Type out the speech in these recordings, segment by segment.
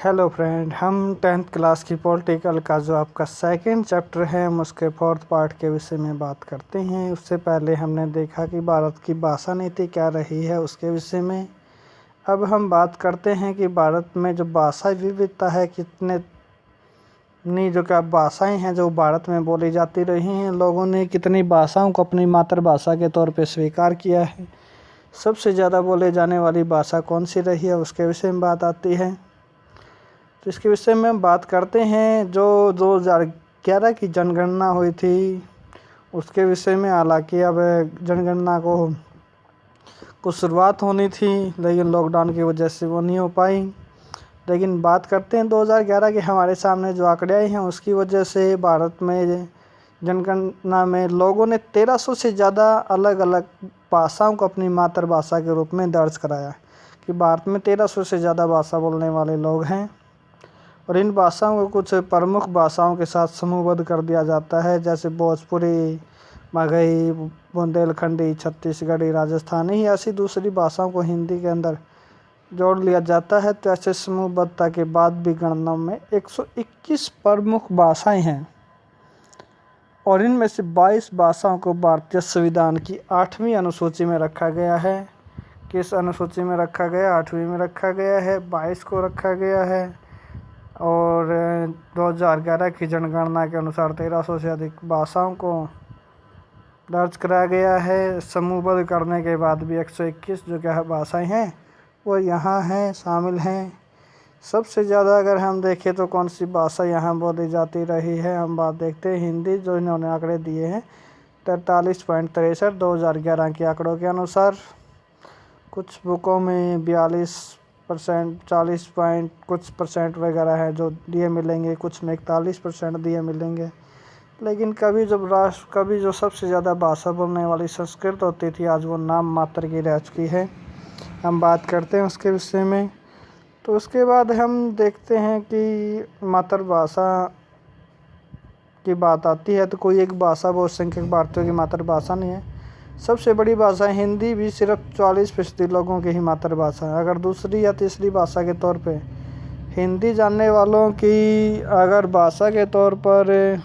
Hello friend, हम 10th class की political का जो आपका सेकंड चैप्टर है हम उसके फोर्थ पार्ट के विषय में बात करते हैं। उससे पहले हमने देखा कि भारत की भाषा नीति क्या रही है उसके विषय में। अब हम बात करते हैं कि भारत में जो भाषा विविधता है कितनी जो क्या भाषाएं हैं जो भारत में बोली जाती रही हैं, लोगों ने कितनी भाषाओं को अपनी मातृभाषा के तौर पर स्वीकार किया है, सबसे ज़्यादा बोले जाने वाली भाषा कौन सी रही है उसके विषय में बात आती है। तो इसके विषय में हम बात करते हैं। जो 2011 की जनगणना हुई थी उसके विषय में, हालांकि अब जनगणना को शुरुआत होनी थी लेकिन लॉकडाउन की वजह से वो नहीं हो पाई। लेकिन बात करते हैं 2011 के हमारे सामने जो आंकड़े आए हैं उसकी वजह से भारत में जनगणना में लोगों ने 1300 से ज़्यादा अलग अलग भाषाओं को अपनी मातृभाषा के रूप में दर्ज कराया कि भारत में 1300 से ज़्यादा भाषा बोलने वाले लोग हैं। और इन भाषाओं को कुछ प्रमुख भाषाओं के साथ समूहबद्ध कर दिया जाता है, जैसे भोजपुरी, मगही, बुंदेलखंडी, छत्तीसगढ़ी, राजस्थानी, ऐसी दूसरी भाषाओं को हिंदी के अंदर जोड़ लिया जाता है। तो ऐसे समूहबद्धता के बाद भी गणना में 121 प्रमुख भाषाएं हैं और इनमें से 22 भाषाओं को भारतीय संविधान की 8वीं अनुसूची में रखा गया है। किस अनुसूची में रखा गया? 8वीं में रखा गया है, 22 को रखा गया है। और 2011 की जनगणना के अनुसार 1300 से अधिक भाषाओं को दर्ज कराया गया है। समूहबद्ध करने के बाद भी 121 जो क्या भाषाएं हैं वो यहाँ हैं, शामिल हैं। सबसे ज़्यादा अगर हम देखें तो कौन सी भाषा यहाँ बोली जाती रही है, हम बात देखते हैं हिंदी, जो इन्होंने आंकड़े दिए हैं 43.63 2011 के आंकड़ों के अनुसार। कुछ बुकों में 42%, 40 पॉइंट कुछ परसेंट वगैरह है जो दिए मिलेंगे, कुछ में 41% दिए मिलेंगे। लेकिन कभी जो सबसे ज़्यादा भाषा बोलने वाली संस्कृत होती थी, आज वो नाम मात्र की रह चुकी है। हम बात करते हैं उसके विषय में। तो उसके बाद हम देखते हैं कि मातृभाषा की बात आती है तो कोई एक भाषा बहुसंख्यक भारतीयों की मातृभाषा नहीं है। सबसे बड़ी भाषा हिंदी भी सिर्फ 40% लोगों की ही मातृभाषा है। अगर दूसरी या तीसरी भाषा के तौर पे हिंदी जानने वालों की अगर भाषा के तौर पर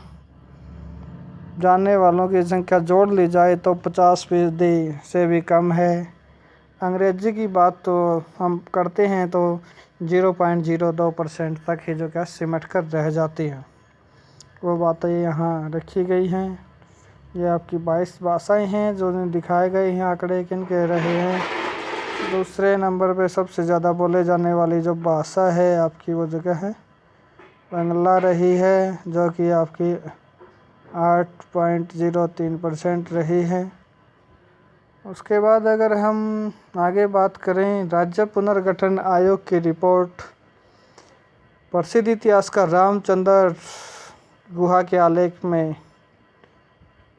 जानने वालों की संख्या जोड़ ली जाए तो 50% से भी कम है। अंग्रेजी की बात तो हम करते हैं तो 0.02% तक ही जो क्या सिमट कर रह जाती है। वो बातें यहाँ रखी गई हैं। ये आपकी 22 भाषाएं हैं जो दिखाए गए हैं आंकड़े किन कह रहे हैं। दूसरे नंबर पे सबसे ज़्यादा बोले जाने वाली जो भाषा है आपकी वो जगह है बांग्ला रही है, जो कि आपकी 8.03% रही है। उसके बाद अगर हम आगे बात करें राज्य पुनर्गठन आयोग की रिपोर्ट, प्रसिद्ध इतिहासकार रामचंद्र गुहा के आलेख में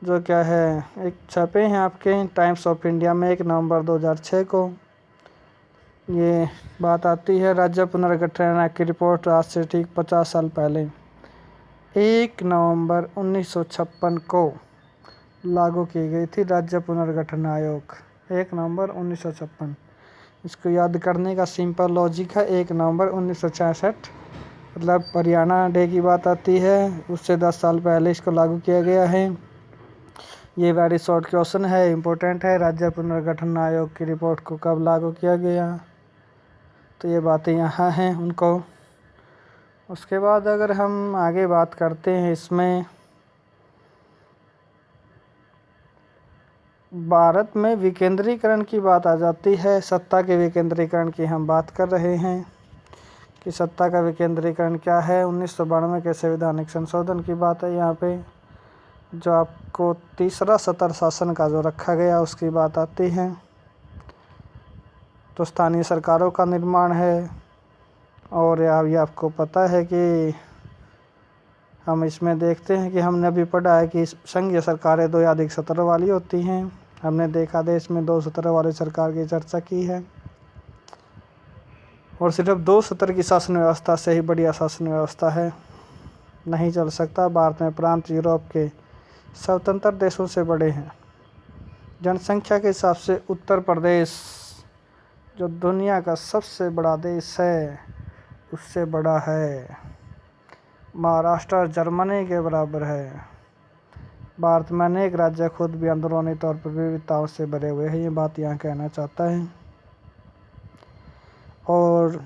जो क्या है एक छपे हैं आपके टाइम्स ऑफ इंडिया में 1 नवंबर 2006 को। ये बात आती है राज्य पुनर्गठन आयोग की रिपोर्ट आज से ठीक 50 साल पहले 1 नवंबर 1956 को लागू की गई थी। राज्य पुनर्गठन आयोग 1 नवंबर 1956। इसको याद करने का सिंपल लॉजिक है, 1 नवंबर 1966 मतलब हरियाणा डे की बात आती है, उससे 10 साल पहले इसको लागू किया गया है। ये वेरी शॉर्ट क्वेश्चन है, इम्पोर्टेंट है। राज्य पुनर्गठन आयोग की रिपोर्ट को कब लागू किया गया, तो ये बातें यहाँ हैं उनको। उसके बाद अगर हम आगे बात करते हैं इसमें भारत में विकेंद्रीकरण की बात आ जाती है। सत्ता के विकेंद्रीकरण की हम बात कर रहे हैं कि सत्ता का विकेंद्रीकरण क्या है। 1992 के संवैधानिक संशोधन की बात है यहाँ पे। जो आपको तीसरा सत्र शासन का जो रखा गया उसकी बात आती है। तो स्थानीय सरकारों का निर्माण है और ये आपको पता है कि हम इसमें देखते हैं कि हमने अभी पढ़ा है कि संघीय सरकारें 2 या अधिक सत्र वाली होती हैं। हमने देखा देश में 2 सत्र वाली सरकार की चर्चा की है और सिर्फ 2 सत्र की शासन व्यवस्था से ही बढ़िया शासन व्यवस्था है, नहीं चल सकता। भारत में प्रांत यूरोप के स्वतंत्र देशों से बड़े हैं। जनसंख्या के हिसाब से उत्तर प्रदेश जो दुनिया का सबसे बड़ा देश है उससे बड़ा है। महाराष्ट्र जर्मनी के बराबर है। भारत में अनेक राज्य खुद भी अंदरूनी तौर पर विविधताओं से भरे हुए हैं, ये बात यहाँ कहना चाहता है। और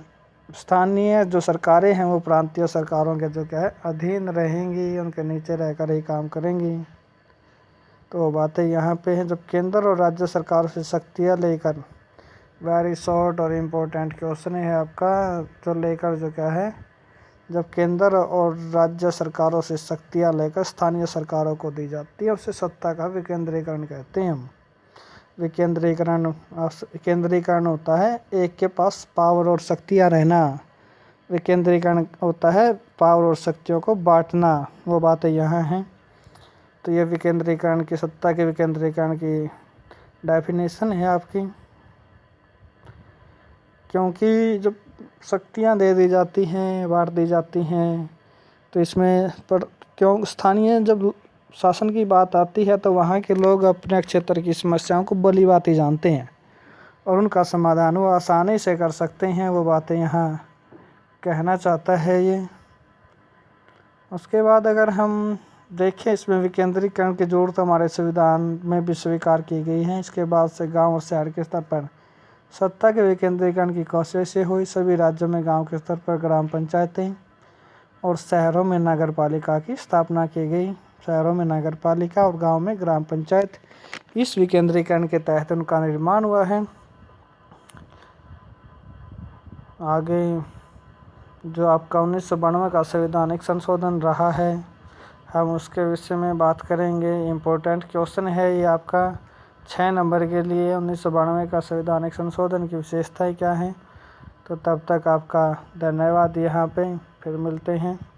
स्थानीय जो सरकारें हैं वो प्रांतीय सरकारों के जो क्या है अधीन रहेंगी, उनके नीचे रहकर ही काम करेंगी। तो वो बातें यहाँ पे हैं। जब केंद्र और राज्य सरकारों से शक्तियाँ लेकर, वेरी शॉर्ट और इम्पोर्टेंट क्वेश्चन है आपका, जो लेकर जो क्या है, जब केंद्र और राज्य सरकारों से शक्तियाँ लेकर स्थानीय सरकारों को दी जाती है उसे सत्ता का विकेंद्रीकरण कहते हैं हम। केंद्रीकरण होता है एक के पास पावर और शक्तियाँ रहना, विकेंद्रीकरण होता है पावर और शक्तियों को बांटना। वो बातें यहाँ हैं। तो ये विकेंद्रीकरण की, सत्ता के विकेंद्रीकरण की डेफिनेशन है आपकी। क्योंकि जब शक्तियाँ दे दी जाती हैं, बांट दी जाती हैं, तो इसमें पर क्यों स्थानीय जब शासन की बात आती है तो वहाँ के लोग अपने क्षेत्र की समस्याओं को भली-भांति जानते हैं और उनका समाधान वो आसानी से कर सकते हैं। वो बातें यहाँ कहना चाहता है ये। उसके बाद अगर हम देखें, इसमें विकेंद्रीकरण की जरूरत हमारे संविधान में भी स्वीकार की गई है। इसके बाद से गाँव और शहर के स्तर पर सत्ता के विकेंद्रीकरण की कोशिश हुई। सभी राज्यों में गांव के स्तर पर ग्राम पंचायतें और शहरों में नगर पालिका की स्थापना की गई। शहरों में नगर पालिका और गांव में ग्राम पंचायत, इस विकेंद्रीकरण के तहत उनका निर्माण हुआ है। आगे जो आपका 1992 का संवैधानिक संशोधन रहा है, हम उसके विषय में बात करेंगे। इम्पोर्टेंट क्वेश्चन है ये आपका 6 नंबर के लिए। 1992 का संवैधानिक संशोधन की विशेषताएं क्या हैं। तो तब तक आपका धन्यवाद। यहाँ पे फिर मिलते हैं।